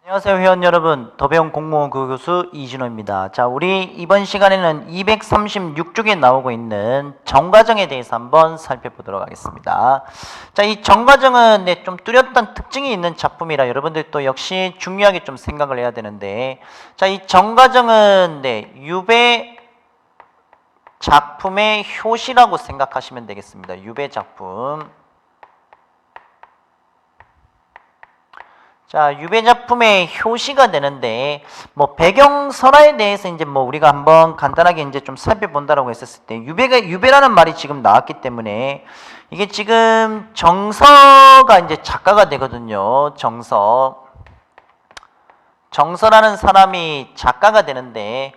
안녕하세요 회원 여러분, 더 배운 공무원 교수 이진호입니다. 자, 우리 이번 시간에는 236쪽에 나오고 있는 정과정에 대해서 한번 살펴보도록 하겠습니다. 자, 이 정과정은 좀 뚜렷한 특징이 있는 작품이라 여러분들 또 역시 중요하게 좀 생각을 해야 되는데, 자, 이 정과정은 유배 작품의 효시라고 생각하시면 되겠습니다. 유배 작품. 자, 유배 작품의 효시가 되는데, 배경설화에 대해서 이제 우리가 한번 간단하게 이제 좀 살펴본다라고 했었을 때, 유배라는 말이 지금 나왔기 때문에, 이게 지금 정서가 이제 작가가 되거든요. 정서라는 사람이 작가가 되는데,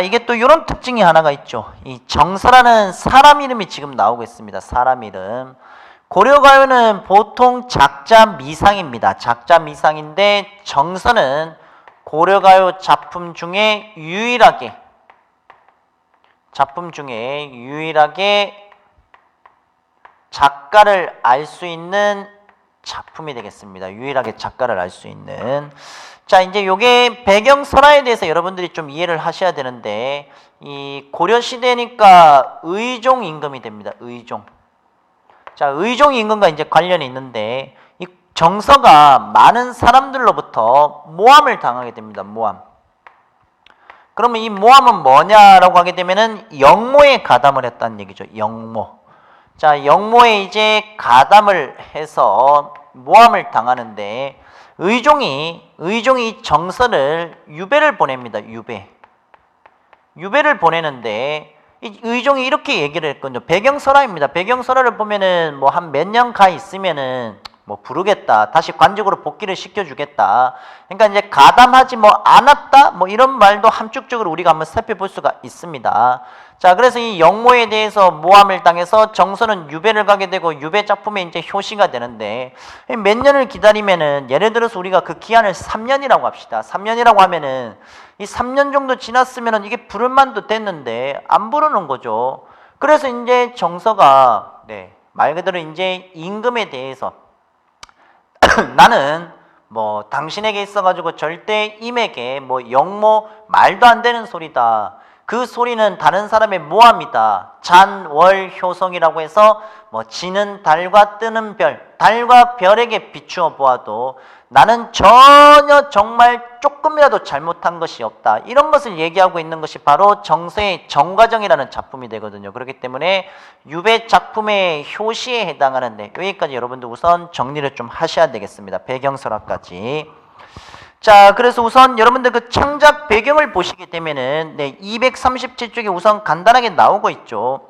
이게 또 이런 특징이 하나가 있죠. 이 정서라는 사람 이름이 지금 나오고 있습니다. 사람 이름. 고려가요는 보통 작자 미상입니다. 작자 미상인데 정서는 고려가요 작품 중에 유일하게 작가를 알 수 있는 작품이 되겠습니다. 유일하게 작가를 알 수 있는. 자, 이제 요게 배경설화에 대해서 여러분들이 좀 이해를 하셔야 되는데, 이 고려시대니까 의종 임금이 됩니다. 의종. 자, 의종 임금과 이제 관련이 있는데, 이 정서가 많은 사람들로부터 모함을 당하게 됩니다. 모함. 그러면 이 모함은 뭐냐라고 하게 되면은 영모에 가담을 했다는 얘기죠. 영모. 자, 영모에 이제 가담을 해서 모함을 당하는데, 의종이 정서를 유배를 보냅니다. 유배를 보내는데, 이 의종이 이렇게 얘기를 했거든요. 배경설화입니다. 배경설화를 보면은 한 몇 년 가 있으면은 부르겠다. 다시 관직으로 복귀를 시켜주겠다. 그러니까 이제 가담하지 않았다. 이런 말도 함축적으로 우리가 한번 살펴볼 수가 있습니다. 자, 그래서 이 영모에 대해서 모함을 당해서 정서는 유배를 가게 되고 유배 작품에 이제 효시가 되는데, 몇 년을 기다리면은 예를 들어서 우리가 그 기한을 3년이라고 합시다. 3년이라고 하면은 이 3년 정도 지났으면은 이게 부를 만도 됐는데 안 부르는 거죠. 그래서 이제 정서가 말 그대로 이제 임금에 대해서 나는 당신에게 있어가지고 절대 임에게 영모 말도 안 되는 소리다. 그 소리는 다른 사람의 모함이다. 잔월효성이라고 해서 지는 달과 뜨는 별, 달과 별에게 비추어 보아도 나는 전혀 정말 조금이라도 잘못한 것이 없다. 이런 것을 얘기하고 있는 것이 바로 정서의 정과정이라는 작품이 되거든요. 그렇기 때문에 유배 작품의 효시에 해당하는데, 여기까지 여러분들 우선 정리를 좀 하셔야 되겠습니다. 배경설화까지. 자, 그래서 우선 여러분들 그 창작 배경을 보시게 되면은 237쪽에 우선 간단하게 나오고 있죠.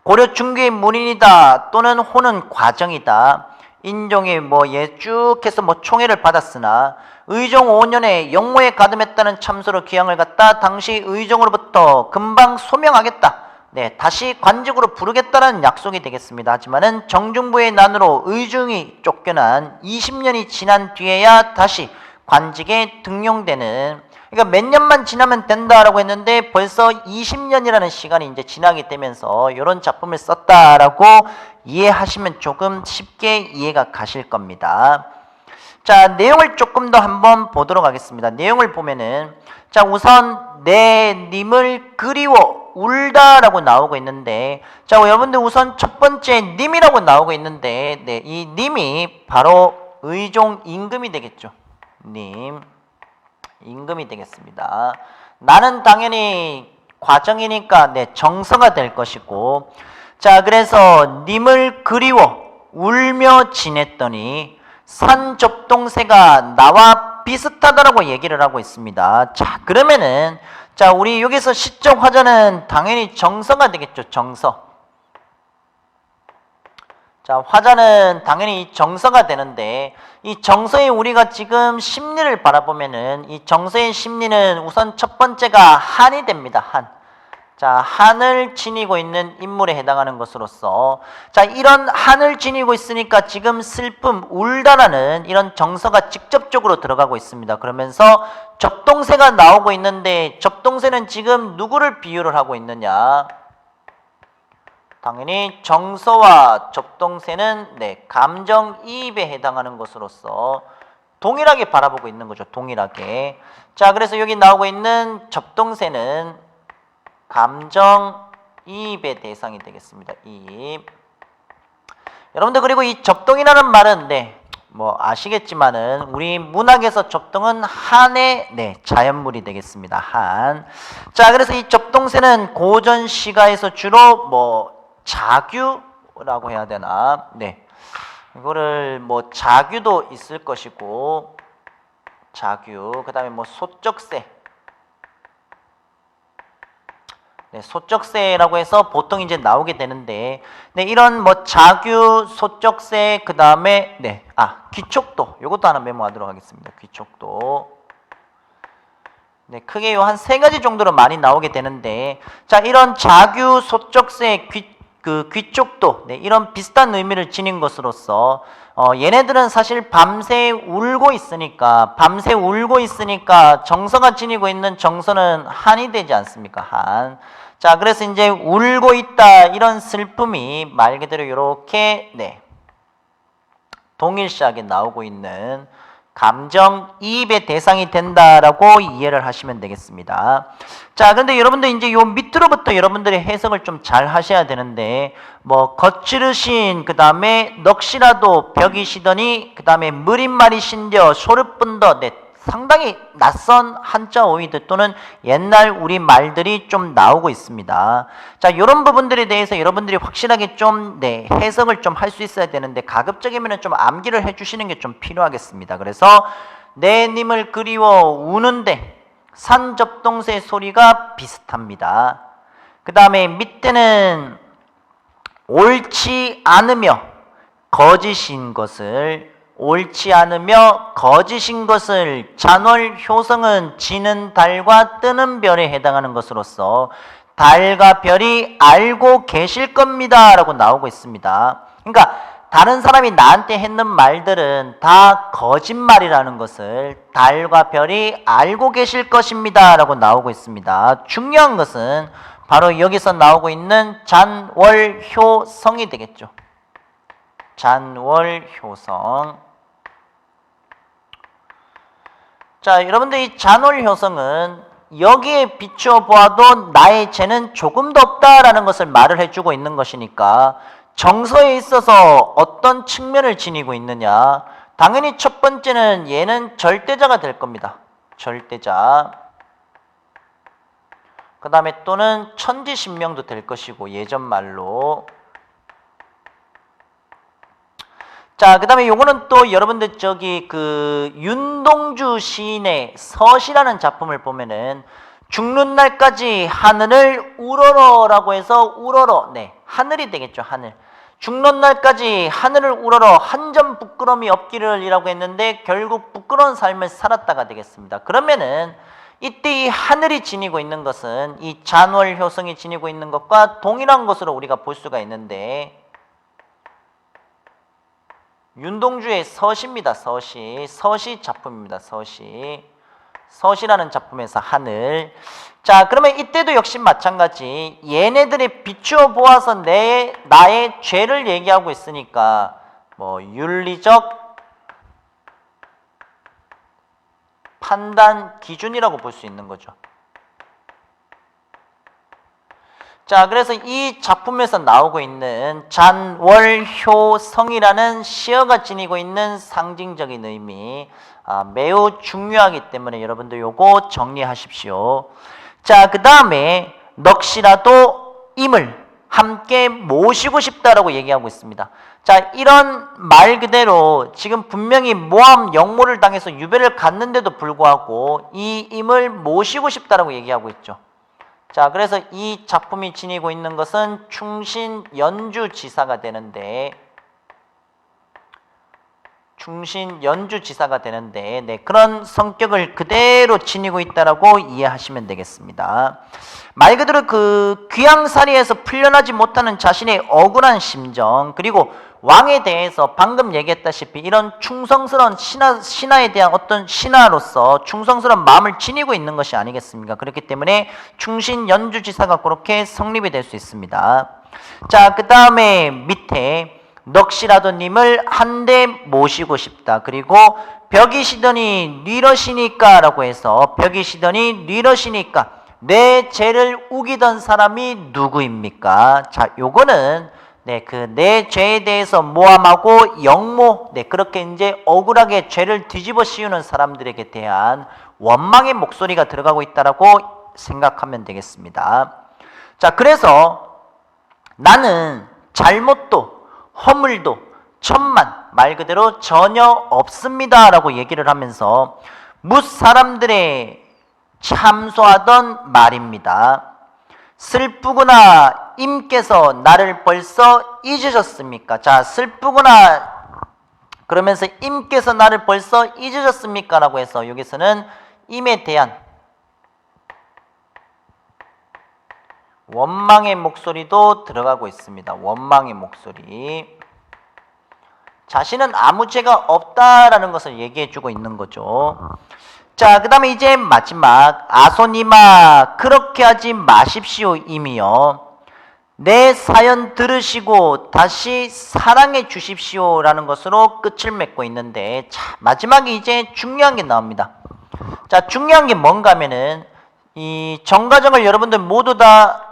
고려 중기의 문인이다 또는 호는 과정이다. 인종이 쭉 해서 총애를 받았으나 의종 5년에 영모에 가담했다는 참소로 기양을 갖다 당시 의종으로부터 금방 소명하겠다. 다시 관직으로 부르겠다는 약속이 되겠습니다. 하지만은 정중부의 난으로 의중이 쫓겨난 20년이 지난 뒤에야 다시 관직에 등용되는, 그러니까 몇 년만 지나면 된다라고 했는데 벌써 20년이라는 시간이 이제 지나게 되면서 이런 작품을 썼다라고 이해하시면 조금 쉽게 이해가 가실 겁니다. 자, 내용을 조금 더 한번 보도록 하겠습니다. 내용을 보면은, 자, 우선 내 님을 그리워 울다라고 나오고 있는데, 자, 여러분들 우선 첫 번째 님이라고 나오고 있는데, 이 님이 바로 의종 임금이 되겠죠. 님, 임금이 되겠습니다. 나는 당연히 과정이니까 정서가 될 것이고, 자, 그래서 님을 그리워 울며 지냈더니 산접동새가 나와 비슷하다라고 얘기를 하고 있습니다. 자, 그러면은, 자, 우리 여기서 시적 화자는 당연히 정서가 되겠죠. 정서. 자, 화자는 당연히 정서가 되는데, 이 정서의 우리가 지금 심리를 바라보면은 이 정서의 심리는 우선 첫 번째가 한이 됩니다. 한. 자, 한을 지니고 있는 인물에 해당하는 것으로서, 자, 이런 한을 지니고 있으니까 지금 슬픔, 울다라는 이런 정서가 직접적으로 들어가고 있습니다. 그러면서 접동새가 나오고 있는데, 접동새는 지금 누구를 비유를 하고 있느냐? 당연히 정서와 접동새는 감정이입에 해당하는 것으로서 동일하게 바라보고 있는 거죠. 동일하게. 자, 그래서 여기 나오고 있는 접동세는 감정이입의 대상이 되겠습니다. 이입. 여러분들 그리고 이 접동이라는 말은 뭐 아시겠지만은 우리 문학에서 접동은 한의 자연물이 되겠습니다. 한. 자, 그래서 이 접동세는 고전 시가에서 주로 뭐 자규라고 해야 되나? 이거를 뭐 자규도 있을 것이고 자규, 그다음에 뭐 소적세. 소적세라고 해서 보통 이제 나오게 되는데, 이런 뭐 자규, 소적세, 그 다음에 귀촉도, 요것도 하나 메모하도록 하겠습니다. 귀촉도. 크게 요 한 3가지 정도로 많이 나오게 되는데, 자, 이런 자규, 소적세, 귀촉도, 이런 비슷한 의미를 지닌 것으로서 얘네들은 사실 밤새 울고 있으니까 정서가 지니고 있는 정서는 한이 되지 않습니까? 한. 자, 그래서 이제 울고 있다, 이런 슬픔이 말 그대로 이렇게 동일시하게 나오고 있는 감정이입의 대상이 된다라고 이해를 하시면 되겠습니다. 자, 근데 여러분들 이제 요 밑으로부터 여러분들의 해석을 좀 잘 하셔야 되는데, 뭐 거칠으신, 그 다음에 넋이라도 벽이시더니, 그 다음에 무린말이신려 소르뿐더, 상당히 낯선 한자 어휘들 또는 옛날 우리 말들이 좀 나오고 있습니다. 자, 이런 부분들에 대해서 여러분들이 확실하게 좀 해석을 좀 할 수 있어야 되는데, 가급적이면 좀 암기를 해주시는 게 좀 필요하겠습니다. 그래서 내 님을 그리워 우는데 산접동세 소리가 비슷합니다. 그 다음에 밑에는 옳지 않으며 거짓인 것을 잔월 효성은 지는 달과 뜨는 별에 해당하는 것으로서 달과 별이 알고 계실 겁니다 라고 나오고 있습니다. 그러니까 다른 사람이 나한테 했는 말들은 다 거짓말이라는 것을 달과 별이 알고 계실 것입니다 라고 나오고 있습니다. 중요한 것은 바로 여기서 나오고 있는 잔월효성이 되겠죠. 잔월효성. 자, 여러분들 이 잔월효성은 여기에 비추어 보아도 나의 죄는 조금도 없다라는 것을 말을 해주고 있는 것이니까 정서에 있어서 어떤 측면을 지니고 있느냐, 당연히 첫 번째는 얘는 절대자가 될 겁니다. 절대자. 그 다음에 또는 천지신명도 될 것이고, 예전말로. 자, 그 다음에 요거는 또 여러분들 윤동주 시인의 서시라는 작품을 보면은 죽는 날까지 하늘을 우러러라고 해서 우러러, 하늘이 되겠죠, 하늘. 죽는 날까지 하늘을 우러러 한 점 부끄러움이 없기를 이라고 했는데 결국 부끄러운 삶을 살았다가 되겠습니다. 그러면은 이때 이 하늘이 지니고 있는 것은 이 잔월효성이 지니고 있는 것과 동일한 것으로 우리가 볼 수가 있는데, 윤동주의 서시입니다. 서시 작품입니다. 서시라는 작품에서 하늘. 자, 그러면 이때도 역시 마찬가지. 얘네들이 비추어 보아서 나의 죄를 얘기하고 있으니까 뭐 윤리적 판단 기준이라고 볼 수 있는 거죠. 자, 그래서 이 작품에서 나오고 있는 잔월효성이라는 시어가 지니고 있는 상징적인 의미, 매우 중요하기 때문에 여러분들 요거 정리하십시오. 자, 그 다음에 넋이라도 임을 함께 모시고 싶다라고 얘기하고 있습니다. 자, 이런 말 그대로 지금 분명히 모함 역모를 당해서 유배를 갔는데도 불구하고 이 임을 모시고 싶다라고 얘기하고 있죠. 자, 그래서 이 작품이 지니고 있는 것은 충신 연주지사가 되는데, 그런 성격을 그대로 지니고 있다라고 이해하시면 되겠습니다. 말 그대로 귀양살이에서 풀려나지 못하는 자신의 억울한 심정, 그리고 왕에 대해서 방금 얘기했다시피 이런 충성스러운 신하에 대한 어떤 신하로서 충성스러운 마음을 지니고 있는 것이 아니겠습니까? 그렇기 때문에 충신 연주지사가 그렇게 성립이 될 수 있습니다. 자, 그 다음에 밑에 넋이라도 님을 한 대 모시고 싶다. 그리고 벽이시더니 뉘러시니까 라고 해서 벽이시더니 뉘러시니까 내 죄를 우기던 사람이 누구입니까? 자, 요거는 내 죄에 대해서 모함하고 영모, 그렇게 이제 억울하게 죄를 뒤집어 씌우는 사람들에게 대한 원망의 목소리가 들어가고 있다라고 생각하면 되겠습니다. 자, 그래서 나는 잘못도 허물도 천만 말 그대로 전혀 없습니다 라고 얘기를 하면서 뭇 사람들의 참소하던 말입니다. 슬프구나 임께서 나를 벌써 잊으셨습니까? 자, 슬프구나 그러면서 임께서 나를 벌써 잊으셨습니까? 라고 해서 여기서는 임에 대한 원망의 목소리도 들어가고 있습니다. 원망의 목소리. 자신은 아무 죄가 없다라는 것을 얘기해 주고 있는 거죠. 자, 그 다음에 이제 마지막 아소님아 그렇게 하지 마십시오 임이요. 내 사연 들으시고 다시 사랑해 주십시오 라는 것으로 끝을 맺고 있는데, 자, 마지막에 이제 중요한 게 나옵니다. 자, 중요한 게 뭔가 하면은 이 정과정을 여러분들 모두 다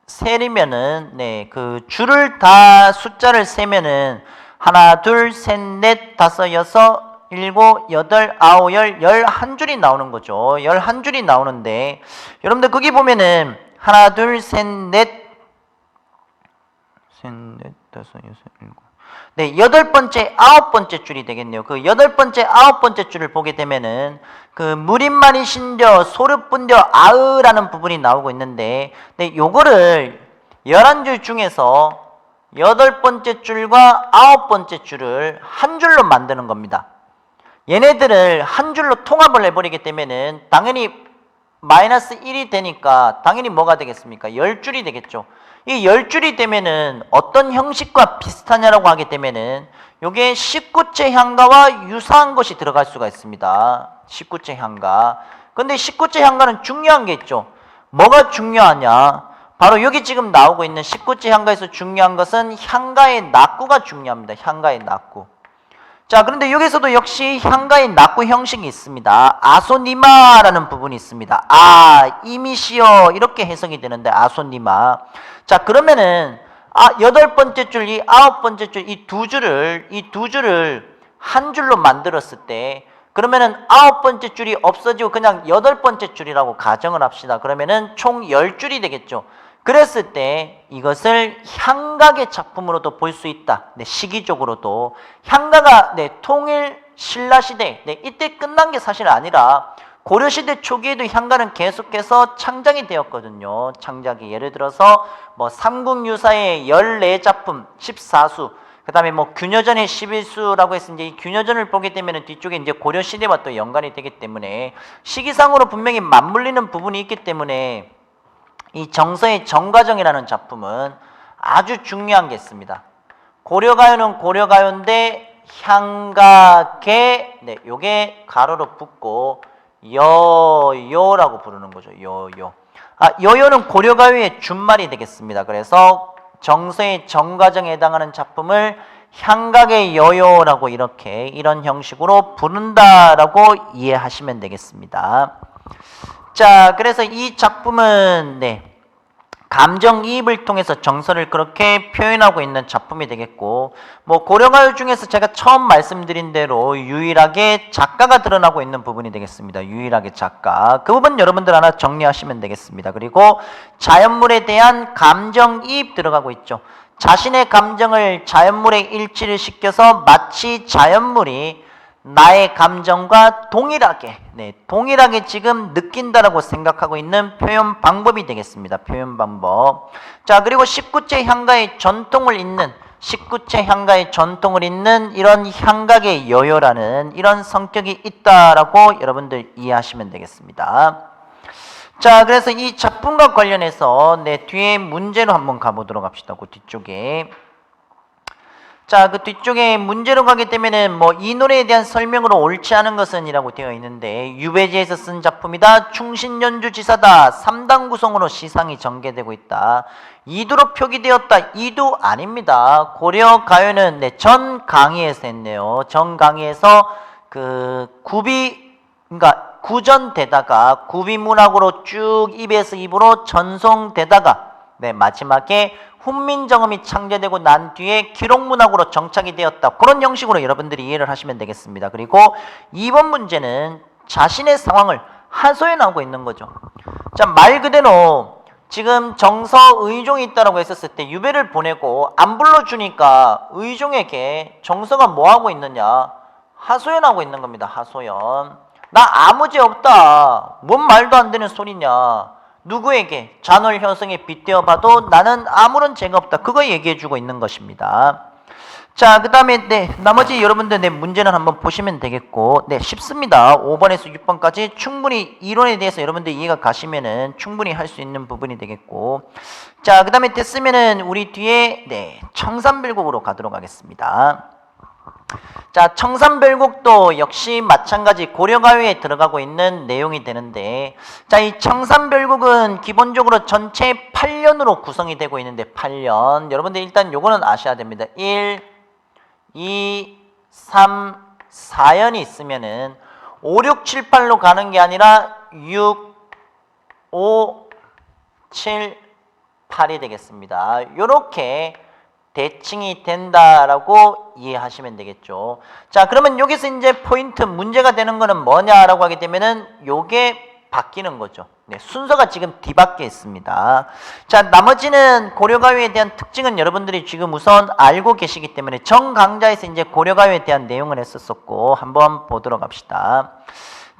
세리면은 그 줄을 다 숫자를 세면은 하나, 둘, 셋, 넷, 다섯, 여섯, 일곱, 여덟, 아홉, 열, 11줄이 나오는 거죠. 11줄이 나오는데 여러분들 거기 보면은 하나, 둘, 셋, 넷, 다섯, 여섯, 일곱. 여덟 번째, 아홉 번째 줄이 되겠네요. 그 여덟 번째, 아홉 번째 줄을 보게 되면은 그 무림만이신려 소르분려 아으라는 부분이 나오고 있는데, 요거를 11줄 중에서 여덟 번째 줄과 아홉 번째 줄을 한 줄로 만드는 겁니다. 얘네들을 한 줄로 통합을 해버리게 되면은 당연히 마이너스 1이 되니까 당연히 뭐가 되겠습니까? 10줄이 되겠죠. 이 10줄이 되면은 어떤 형식과 비슷하냐라고 하게 되면은 요게 19째 향가와 유사한 것이 들어갈 수가 있습니다. 19째 향가. 근데 19째 향가는 중요한 게 있죠. 뭐가 중요하냐? 바로 여기 지금 나오고 있는 19째 향가에서 중요한 것은 향가의 낙구가 중요합니다. 향가의 낙구. 자, 그런데 여기서도 역시 향가의 낙구 형식이 있습니다. 아소니마라는 부분이 있습니다. 임이시여 이렇게 해석이 되는데 아소니마. 자, 그러면은 여덟 번째 줄, 이 아홉 번째 줄, 이 두 줄을 한 줄로 만들었을 때 그러면은 아홉 번째 줄이 없어지고 그냥 여덟 번째 줄이라고 가정을 합시다. 그러면은 총 10줄이 되겠죠. 그랬을 때 이것을 향각의 작품으로도 볼 수 있다. 시기적으로도 향가가 통일 신라시대 이때 끝난 게 사실 아니라 고려시대 초기에도 향가는 계속해서 창작이 되었거든요. 창작이 예를 들어서 뭐 삼국유사의 14작품 14수, 그 다음에 뭐 균여전의 11수라고 해서 이제 이 균여전을 보게 되면 뒤쪽에 이제 고려시대와 또 연관이 되기 때문에 시기상으로 분명히 맞물리는 부분이 있기 때문에 이 정서의 정과정이라는 작품은 아주 중요한 게 있습니다. 고려가요는 고려가요인데 향가계 요게 가로로 붙고 여요라고 부르는 거죠. 여요. 여요는 고려가요의 준말이 되겠습니다. 그래서 정서의 정과정에 해당하는 작품을 향각의 여요라고 이런 형식으로 부른다라고 이해하시면 되겠습니다. 자, 그래서 이 작품은 감정이입을 통해서 정서를 그렇게 표현하고 있는 작품이 되겠고, 뭐 고려가요 중에서 제가 처음 말씀드린 대로 유일하게 작가가 드러나고 있는 부분이 되겠습니다. 유일하게 작가. 그 부분 여러분들 하나 정리하시면 되겠습니다. 그리고 자연물에 대한 감정이입 들어가고 있죠. 자신의 감정을 자연물에 일치를 시켜서 마치 자연물이 나의 감정과 동일하게 지금 느낀다라고 생각하고 있는 표현 방법이 되겠습니다. 표현 방법. 자, 그리고 19째 향가의 전통을 잇는 이런 향각의 여요라는 이런 성격이 있다라고 여러분들 이해하시면 되겠습니다. 자, 그래서 이 작품과 관련해서 뒤에 문제로 한번 가보도록 합시다. 그 뒤쪽에. 자, 그 뒤쪽에 문제로 가게 되면은 뭐 이 노래에 대한 설명으로 옳지 않은 것은 이라고 되어 있는데 유배지에서 쓴 작품이다. 충신연주지사다. 3단 구성으로 시상이 전개되고 있다. 이두로 표기되었다. 이두 아닙니다. 고려 가요는 네, 전 강의에서 했네요. 전 강의에서 그 그러니까 구전되다가 구비문학으로 쭉 입에서 입으로 전송되다가 네, 마지막에 훈민정음이 창제되고 난 뒤에 기록문학으로 정착이 되었다. 그런 형식으로 여러분들이 이해를 하시면 되겠습니다. 그리고 2번 문제는 자신의 상황을 하소연하고 있는 거죠. 자, 말 그대로 지금 정서 의종이 있다라고 했었을 때 유배를 보내고 안 불러주니까 의종에게 정서가 뭐 하고 있느냐? 하소연하고 있는 겁니다. 하소연. 나 아무 죄 없다. 뭔 말도 안 되는 소리냐? 누구에게? 잔월효성에 빗대어 봐도 나는 아무런 죄가 없다. 그거 얘기해주고 있는 것입니다. 자, 그 다음에 네, 나머지 여러분들 네, 문제는 한번 보시면 되겠고 네, 쉽습니다. 5번에서 6번까지 충분히 이론에 대해서 여러분들 이해가 가시면은 충분히 할 수 있는 부분이 되겠고 자, 그 다음에 됐으면은 우리 뒤에 네, 청산별곡으로 가도록 하겠습니다. 자, 청산별곡도 역시 마찬가지 고려가요에 들어가고 있는 내용이 되는데 자, 이 청산별곡은 기본적으로 전체 8년으로 구성이 되고 있는데 8년 여러분들 일단 요거는 아셔야 됩니다. 1, 2, 3, 4년이 있으면은 5, 6, 7, 8로 가는 게 아니라 6, 5, 7, 8이 되겠습니다. 요렇게 대칭이 된다라고 이해하시면 되겠죠. 자, 그러면 여기서 이제 포인트 문제가 되는 거는 뭐냐라고 하게 되면은 요게 바뀌는 거죠. 네, 순서가 지금 뒤바뀌어 있습니다. 자, 나머지는 고려가요에 대한 특징은 여러분들이 지금 우선 알고 계시기 때문에 정강좌에서 이제 고려가요에 대한 내용을 했었었고 한번 보도록 합시다.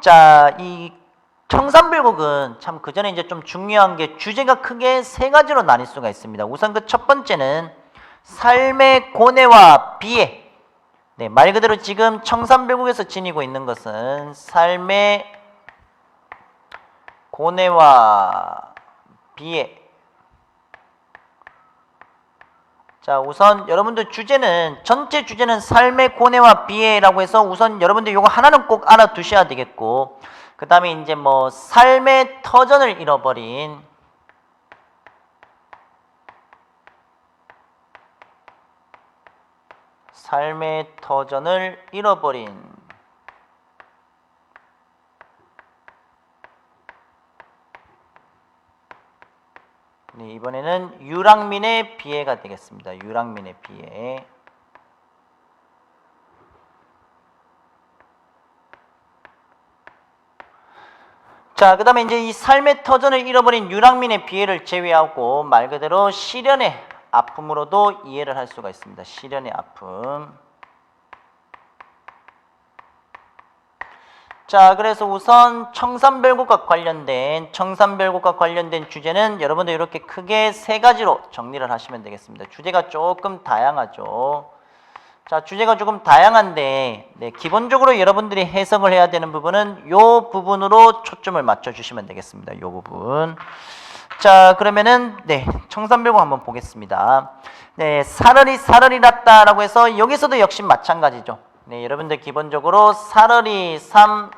자, 이 청산별곡은 참 그 전에 이제 좀 중요한 게 주제가 크게 세 가지로 나뉠 수가 있습니다. 우선 그 첫 번째는 삶의 고뇌와 비애. 네, 말 그대로 지금 청산별곡에서 지니고 있는 것은 삶의 고뇌와 비애. 자, 우선 여러분들 주제는 전체 주제는 삶의 고뇌와 비애라고 해서 우선 여러분들 이거 하나는 꼭 알아두셔야 되겠고 그 다음에 이제 뭐 삶의 터전을 잃어버린 삶의 터전을 잃어버린 네, 이번에는 유랑민의 비애가 되겠습니다. 유랑민의 비애. 자, 그 다음에 이제 이 삶의 터전을 잃어버린 유랑민의 비애를 제외하고 말 그대로 시련의 아픔으로도 이해를 할 수가 있습니다. 시련의 아픔. 자, 그래서 우선 청산별곡과 관련된 주제는 여러분들 이렇게 크게 세 가지로 정리를 하시면 되겠습니다. 주제가 조금 다양하죠. 자, 주제가 조금 다양한데 네, 기본적으로 여러분들이 해석을 해야 되는 부분은 요 부분으로 초점을 맞춰 주시면 되겠습니다. 요 부분. 자, 그러면은 네, 청산별곡 한번 보겠습니다. 네, 사러리 났다라고 해서 여기서도 역시 마찬가지죠. 네, 여러분들 기본적으로 사러리 3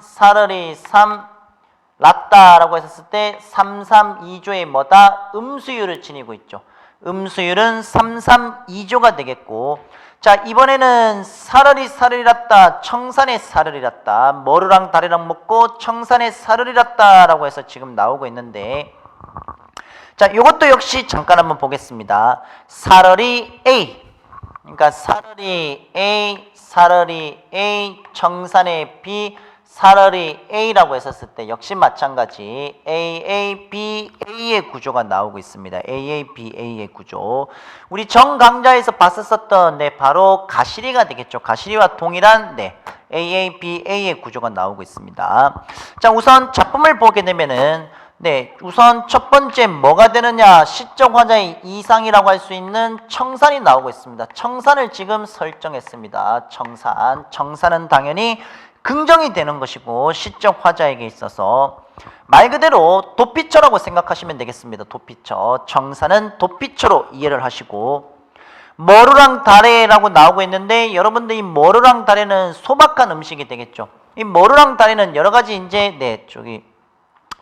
났다라고 했었을 때 332조의 뭐다? 음수율을 지니고 있죠. 음수율은 332조가 되겠고 자, 이번에는 사러리 났다, 청산의 사러리 났다, 머루랑 다리랑 먹고 청산의 사러리 났다라고 해서 지금 나오고 있는데 자, 이것도 역시 잠깐 한번 보겠습니다. 사러리 A, 그러니까 사러리 A, 청산의 B, 사러리 A라고 했었을 때 역시 마찬가지 A의 구조가 나오고 있습니다. A의 구조. 우리 정강좌에서 봤었던 네, 바로 가시리가 되겠죠. 가시리와 동일한 네, A의 구조가 나오고 있습니다. 자, 우선 작품을 보게 되면은 네, 우선 첫 번째 뭐가 되느냐? 시적 화자의 이상이라고 할 수 있는 청산이 나오고 있습니다. 청산을 지금 설정했습니다. 청산은 당연히 긍정이 되는 것이고 시적 화자에게 있어서 말 그대로 도피처라고 생각하시면 되겠습니다. 도피처. 청산은 도피처로 이해를 하시고 머루랑 다래라고 나오고 있는데 여러분들 이 머루랑 다래는 소박한 음식이 되겠죠. 이 머루랑 다래는 여러 가지 이제 저기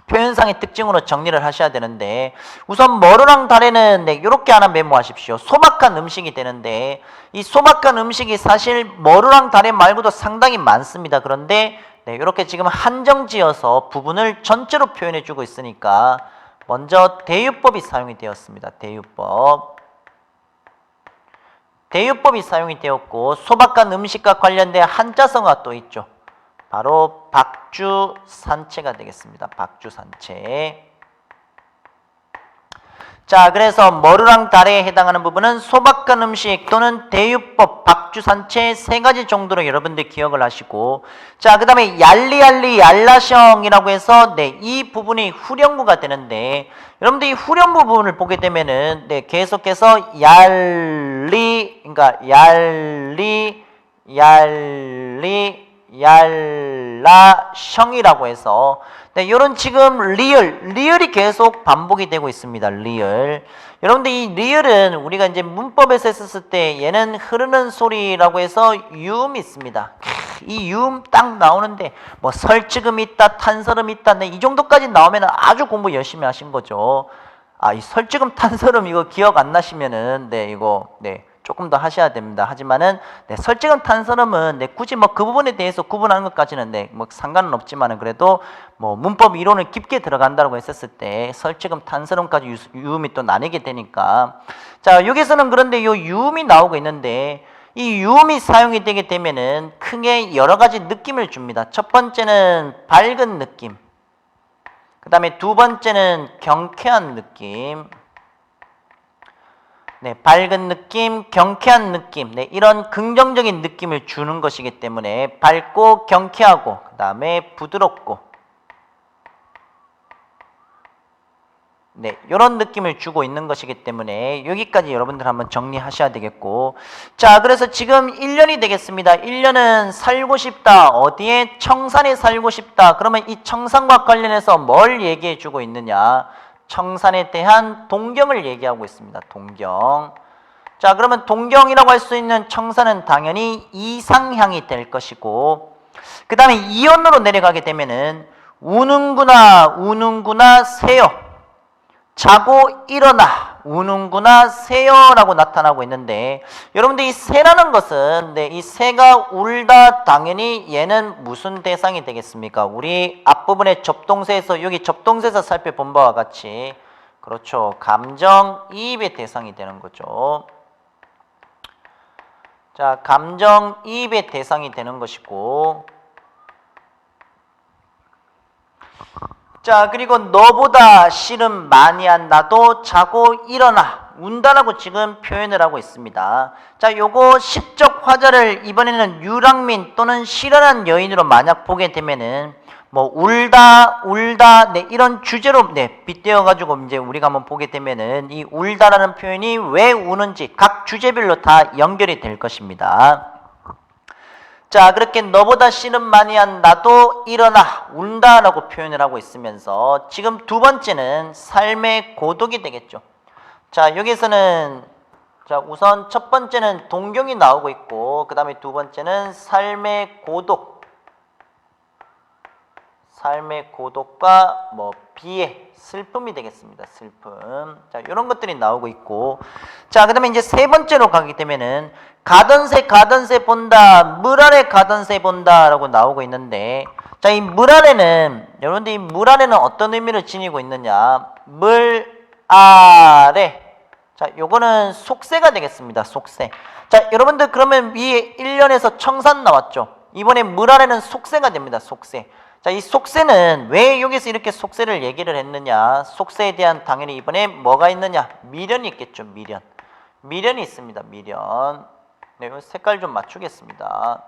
표현상의 특징으로 정리를 하셔야 되는데 우선 머루랑 다래는 이렇게 하나 메모하십시오. 소박한 음식이 되는데 이 소박한 음식이 사실 머루랑 다래 말고도 상당히 많습니다. 그런데 이렇게 지금 한정지어서 부분을 전체로 표현해 주고 있으니까 먼저 대유법이 사용이 되었습니다. 대유법이 사용이 되었고 소박한 음식과 관련된 한자성어가 또 있죠. 바로 박주산채가 되겠습니다. 박주산채. 자, 그래서 머루랑 다래에 해당하는 부분은 소박한 음식 또는 대유법, 박주산채 세 가지 정도로 여러분들 기억을 하시고, 자, 그 다음에 얄리얄리 얄라성이라고 해서 이 부분이 후렴구가 되는데 여러분들 이 후렴구 부분을 보게 되면은 계속해서 그러니까 얄라성이라고 해서 요런 지금 리을이 계속 반복이 되고 있습니다. 리을. 여러분들 이 리을은 우리가 이제 문법에서 했었을 때 얘는 흐르는 소리라고 해서 유음이 있습니다. 이 유음 딱 나오는데 뭐 설지금 있다, 탄설음 있다, 이 정도까지 나오면 아주 공부 열심히 하신 거죠. 이 설지금 탄설음 이거 기억 안 나시면은 조금 더 하셔야 됩니다. 하지만은 설지금 탄설음은 굳이 뭐 그 부분에 대해서 구분하는 것까지는 뭐 상관은 없지만은 그래도 뭐 문법 이론을 깊게 들어간다고 했었을 때 설지금 탄설음까지 유음이 또 나뉘게 되니까 자 여기서는 그런데 요 유음이 나오고 있는데 이 유음이 사용이 되게 되면은 크게 여러 가지 느낌을 줍니다. 첫 번째는 밝은 느낌, 그 다음에 두 번째는 경쾌한 느낌. 밝은 느낌, 경쾌한 느낌, 이런 긍정적인 느낌을 주는 것이기 때문에 밝고 경쾌하고 그 다음에 부드럽고 이런 느낌을 주고 있는 것이기 때문에 여기까지 여러분들 한번 정리하셔야 되겠고 자 그래서 지금 1년이 되겠습니다. 1년은 살고 싶다. 어디에? 청산에 살고 싶다. 그러면 이 청산과 관련해서 뭘 얘기해 주고 있느냐? 청산에 대한 동경을 얘기하고 있습니다. 동경. 자, 그러면 동경이라고 할 수 있는 청산은 당연히 이상향이 될 것이고, 그 다음에 이언으로 내려가게 되면은 우는구나 새요. 자고 일어나 우는구나 새요라고 나타나고 있는데 여러분들 이 새라는 것은 이 새가 울다 당연히 얘는 무슨 대상이 되겠습니까? 우리 앞부분의 접동사에서 여기 접동사에서 살펴본 바와 같이 그렇죠. 감정이입의 대상이 되는 거죠. 자, 감정이입의 대상이 되는 것이고 자 그리고 너보다 실은 많이 한 나도 자고 일어나 운다라고 지금 표현을 하고 있습니다. 자 요거 시적 화자를 이번에는 유랑민 또는 실현한 여인으로 만약 보게 되면은 뭐 울다 이런 주제로 빗대어 가지고 이제 우리가 한번 보게 되면은 이 울다라는 표현이 왜 우는지 각 주제별로 다 연결이 될 것입니다. 자 그렇게 너보다 씨름 많이 한 나도 일어나 운다라고 표현을 하고 있으면서 지금 두 번째는 삶의 고독이 되겠죠. 자 여기서는 자 우선 첫 번째는 동경이 나오고 있고 그 다음에 두 번째는 삶의 고독과 뭐 비애 슬픔이 되겠습니다. 슬픔. 자 이런 것들이 나오고 있고 자 그 다음에 이제 세 번째로 가게 되면은 가던 새 본다 물 아래 가던 새 본다 라고 나오고 있는데 자 이 물 아래는 여러분들 이 물 아래는 어떤 의미를 지니고 있느냐 물 아래 자 요거는 속세가 되겠습니다. 속세. 자 여러분들 그러면 위에 1년에서 청산 나왔죠. 이번에 물 아래는 속세가 됩니다. 속세. 자, 이 속세는 왜 여기서 이렇게 속세를 얘기를 했느냐? 속세에 대한 당연히 이번에 뭐가 있느냐? 미련이 있겠죠. 미련이 있습니다. 미련. 네, 색깔 좀 맞추겠습니다.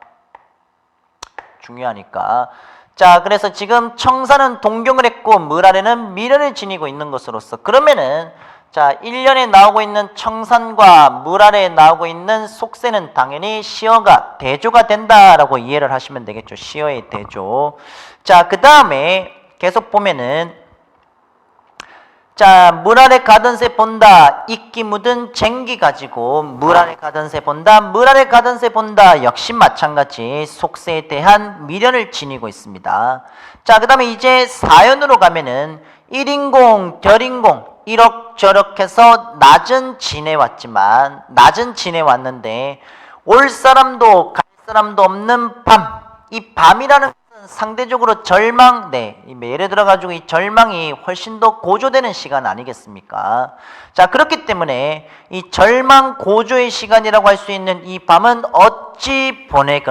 중요하니까. 자, 그래서 지금 청산은 동경을 했고 물 아래는 미련을 지니고 있는 것으로서 그러면은 자, 1년에 나오고 있는 청산과 물 아래에 나오고 있는 속세는 당연히 시어가 대조가 된다라고 이해를 하시면 되겠죠. 시어의 대조. 자, 그 다음에 계속 보면은 자, 물 아래 가던 새 본다. 이끼 묻은 쟁기 가지고 물 아래 가던 새 본다. 물 아래 가던 새 본다. 역시 마찬가지 속세에 대한 미련을 지니고 있습니다. 자, 그 다음에 이제 사연으로 가면은 일인공, 별인공 이럭저럭 해서 낮은 지내왔지만 낮은 지내왔는데 올 사람도 갈 사람도 없는 밤. 이 밤이라는 상대적으로 절망, 예를 들어가지고 이 절망이 훨씬 더 고조되는 시간 아니겠습니까? 자, 그렇기 때문에 이 절망 고조의 시간이라고 할 수 있는 이 밤은 어찌 보낼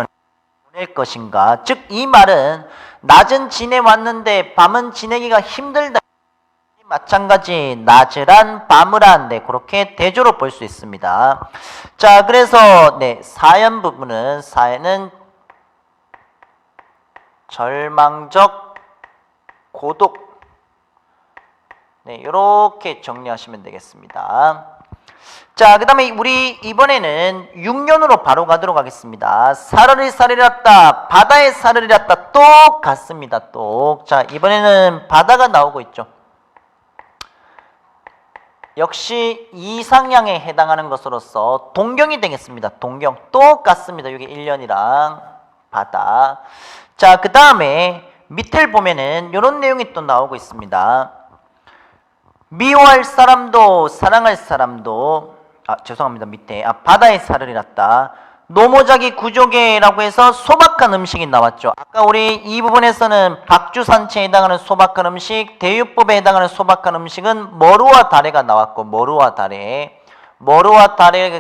것인가? 즉, 이 말은 낮은 지내왔는데 밤은 지내기가 힘들다. 마찬가지 낮으란 밤을한 그렇게 대조로 볼 수 있습니다. 자, 그래서 사연 부분은 사연은 절망적 고독 이렇게 정리하시면 되겠습니다. 자, 그 다음에 우리 이번에는 6년으로 바로 가도록 하겠습니다. 사르리 사르리랐다 바다에 사르리랐다 똑같습니다. 자, 이번에는 바다가 나오고 있죠. 역시 이상향에 해당하는 것으로서 동경이 되겠습니다. 동경 똑같습니다. 여기 1년이랑 바다. 자, 그 다음에 밑을 보면은 이런 내용이 또 나오고 있습니다. 미워할 사람도 사랑할 사람도 죄송합니다. 밑에 바다에 사르리랐다. 노모자기 구조개라고 해서 소박한 음식이 나왔죠. 아까 우리 이 부분에서는 박주산채에 해당하는 소박한 음식, 대유법에 해당하는 소박한 음식은 머루와 다래가 나왔고 머루와 다래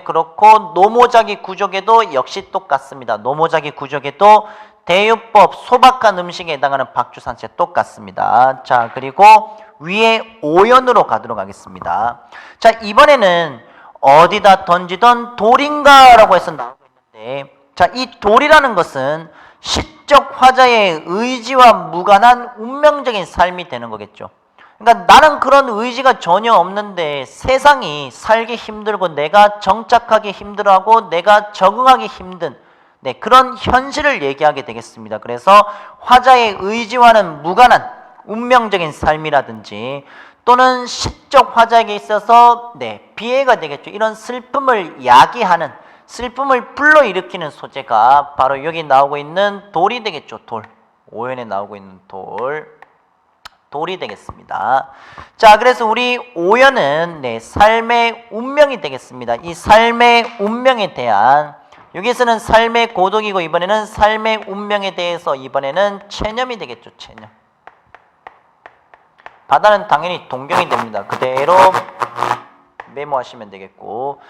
그렇고 노모자기 구조개도 역시 똑같습니다. 노모자기 구조개도 대유법 소박한 음식에 해당하는 박주산채 똑같습니다. 자, 그리고 위에 오연으로 가도록 하겠습니다. 자, 이번에는 어디다 던지던 돌인가라고 해서 나오고 있는데, 자, 이 돌이라는 것은 시적 화자의 의지와 무관한 운명적인 삶이 되는 거겠죠. 그러니까 나는 그런 의지가 전혀 없는데 세상이 살기 힘들고 내가 정착하기 힘들어하고 내가 적응하기 힘든 그런 현실을 얘기하게 되겠습니다. 그래서 화자의 의지와는 무관한 운명적인 삶이라든지 또는 시적 화자에게 있어서 비애가 되겠죠. 이런 슬픔을 야기하는, 슬픔을 불러일으키는 소재가 바로 여기 나오고 있는 돌이 되겠죠. 돌. 오연에 나오고 있는 돌이 되겠습니다. 자, 그래서 우리 오연은 삶의 운명이 되겠습니다. 이 삶의 운명에 대한, 여기서는 삶의 고독이고 이번에는 삶의 운명에 대해서 이번에는 체념이 되겠죠. 체념. 바다는 당연히 동경이 됩니다. 그대로 메모하시면 되겠고.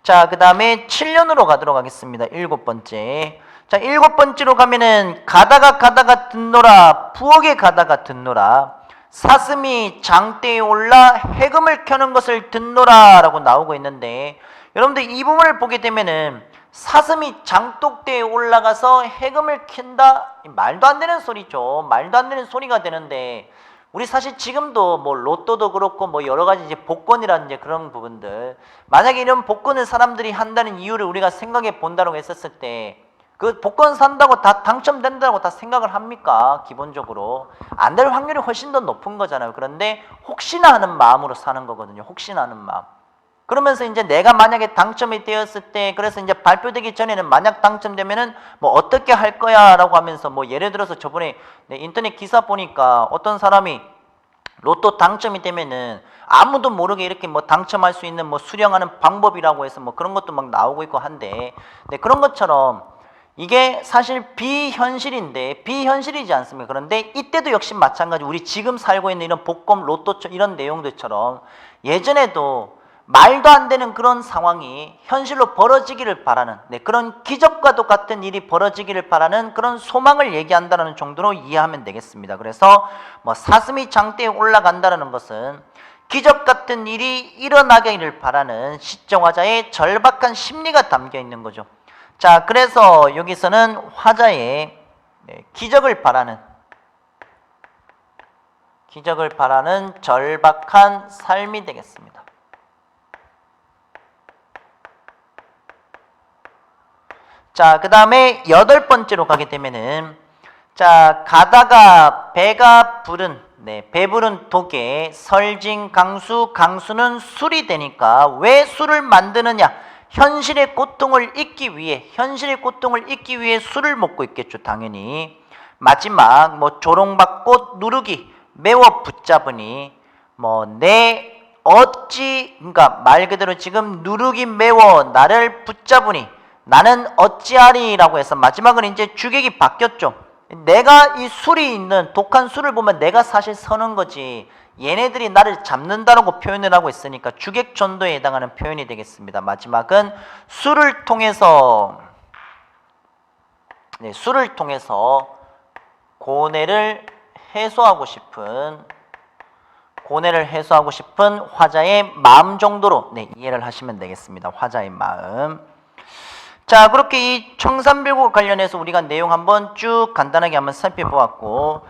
자, 그 다음에 7년으로 가도록 하겠습니다. 7번째. 자, 7번째로 가면은 가다가 듣노라, 부엌에 가다가 듣노라, 사슴이 장대에 올라 해금을 켜는 것을 듣노라 라고 나오고 있는데, 여러분들 이 부분을 보게 되면은 사슴이 장독대에 올라가서 해금을 켠다? 말도 안 되는 소리죠. 말도 안 되는 소리가 되는데, 우리 사실 지금도 뭐 로또도 그렇고 뭐 여러 가지 이제 복권이라든지 그런 부분들, 만약에 이런 복권을 사람들이 한다는 이유를 우리가 생각해 본다고 했었을 때 그 복권 산다고 다 당첨된다고 다 생각을 합니까? 기본적으로 안 될 확률이 훨씬 더 높은 거잖아요. 그런데 혹시나 하는 마음으로 사는 거거든요. 혹시나 하는 마음. 그러면서 이제 내가 만약에 당첨이 되었을 때, 그래서 이제 발표되기 전에는 만약 당첨되면은 뭐 어떻게 할 거야 라고 하면서, 뭐 예를 들어서 저번에 인터넷 기사 보니까 어떤 사람이 로또 당첨이 되면은 아무도 모르게 이렇게 뭐 당첨할 수 있는 뭐 수령하는 방법이라고 해서 뭐 그런 것도 막 나오고 있고 한데, 그런 것처럼 이게 사실 비현실이지 않습니까? 그런데 이때도 역시 마찬가지, 우리 지금 살고 있는 이런 복권, 로또 이런 내용들처럼 예전에도 말도 안 되는 그런 상황이 현실로 벌어지기를 바라는, 그런 기적과도 같은 일이 벌어지기를 바라는 그런 소망을 얘기한다는 정도로 이해하면 되겠습니다. 그래서 뭐 사슴이 장대에 올라간다는 것은 기적 같은 일이 일어나기를 바라는 시적 화자의 절박한 심리가 담겨 있는 거죠. 자, 그래서 여기서는 화자의 기적을 바라는 절박한 삶이 되겠습니다. 자, 그 다음에 8번째로 가게 되면은, 자, 가다가 배가 부른 네, 배부른 독에 설진 강수, 강수는 술이 되니까 왜 술을 만드느냐? 현실의 고통을 잊기 위해, 현실의 고통을 잊기 위해 술을 먹고 있겠죠, 당연히. 마지막 뭐 조롱받고 누르기, 매워 붙잡으니 뭐 내 어찌, 그러니까 말 그대로 지금 누르기 매워 나를 붙잡으니 나는 어찌하리라고 해서 마지막은 이제 주객이 바뀌었죠. 내가 이 술이 있는 독한 술을 보면 내가 사실 서는 거지 얘네들이 나를 잡는다라고 표현을 하고 있으니까 주객전도에 해당하는 표현이 되겠습니다. 마지막은 술을 통해서 술을 통해서 고뇌를 해소하고 싶은 화자의 마음 정도로 이해를 하시면 되겠습니다. 화자의 마음. 자, 그렇게 이 청산별곡 관련해서 우리가 내용 한번 쭉 간단하게 한번 살펴보았고,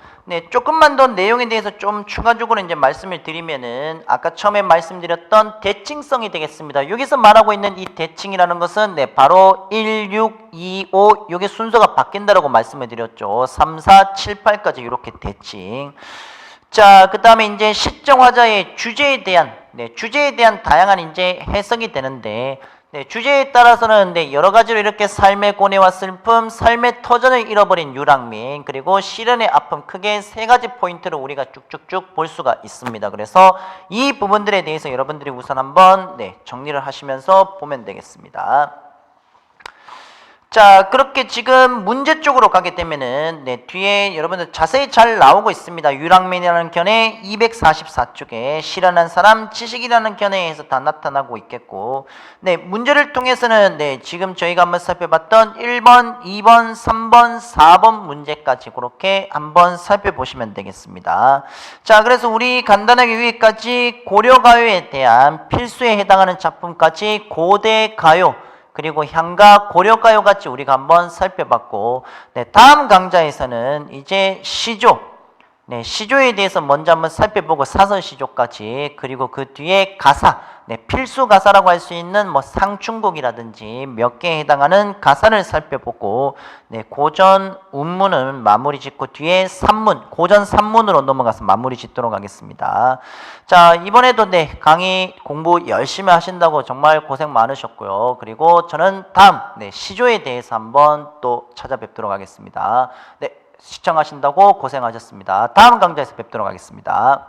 조금만 더 내용에 대해서 좀 추가적으로 이제 말씀을 드리면은 아까 처음에 말씀드렸던 대칭성이 되겠습니다. 여기서 말하고 있는 이 대칭이라는 것은 바로 1, 6, 2, 5 요게 순서가 바뀐다라고 말씀을 드렸죠. 3, 4, 7, 8까지 이렇게 대칭. 자, 그 다음에 이제 시정화자의 주제에 대한 다양한 이제 해석이 되는데, 주제에 따라서는 여러 가지로 이렇게 삶의 고뇌와 슬픔, 삶의 터전을 잃어버린 유랑민, 그리고 시련의 아픔, 크게 세 가지 포인트를 우리가 쭉쭉쭉 볼 수가 있습니다. 그래서 이 부분들에 대해서 여러분들이 우선 한번 정리를 하시면서 보면 되겠습니다. 자, 그렇게 지금 문제 쪽으로 가게 되면은 뒤에 여러분들 자세히 잘 나오고 있습니다. 유랑민이라는 견해 244쪽에 시련한 사람 지식이라는 견해에서 다 나타나고 있겠고, 문제를 통해서는 지금 저희가 한번 살펴봤던 1번, 2번, 3번, 4번 문제까지 그렇게 한번 살펴보시면 되겠습니다. 자, 그래서 우리 간단하게 여기까지 고려가요에 대한 필수에 해당하는 작품까지 고대가요 그리고 향가 고려가요 같이 우리가 한번 살펴봤고, 다음 강좌에서는 이제 시조, 시조에 대해서 먼저 한번 살펴보고 사설시조까지, 그리고 그 뒤에 가사, 필수 가사라고 할 수 있는 뭐 상충곡이라든지 몇 개에 해당하는 가사를 살펴보고, 고전 운문은 마무리 짓고 뒤에 산문, 고전 산문으로 넘어가서 마무리 짓도록 하겠습니다. 자, 이번에도 강의 공부 열심히 하신다고 정말 고생 많으셨고요. 그리고 저는 다음 시조에 대해서 한번 또 찾아뵙도록 하겠습니다. 시청하신다고 고생하셨습니다. 다음 강좌에서 뵙도록 하겠습니다.